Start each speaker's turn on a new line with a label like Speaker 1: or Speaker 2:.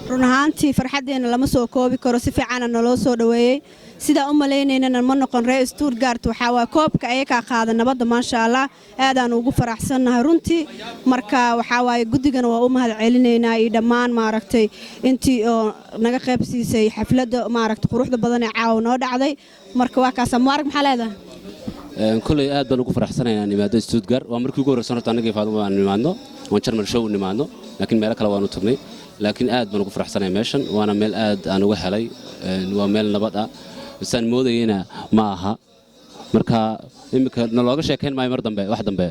Speaker 1: run ahaantii farxadeena lama soo koobi karo si fiican naloo soo dhaweeyay sida u maleynayna ma noqon reer Stuttgart waxa waa koobka ay ka qaada nabadda ma sha Allah aad aan ugu faraxsanahay runtii marka waxa waay gudigana waa u mahad celinaynaa iyo dhamaan maaragtay intii oo naga qayb siisay xafladda maaragtay quruxda badan ee caaw noo dhacday marka waa kaas Mark maxaa leedahay
Speaker 2: kulay aad baan ugu faraxsanaynaa nimaado Stuttgart waa markii ugu horreysay horta anaga Faaduma aan nimaadno oo Jarmal show nimaadno laakiin meel kale waanu tagnay laakiin aad baan ugu faraxsanahay meeshan waana meel aad aan uga helay waa meel nabad ah isaan moodayna ma aha marka imika nalooga sheekayn maayo mar dambe wax dambe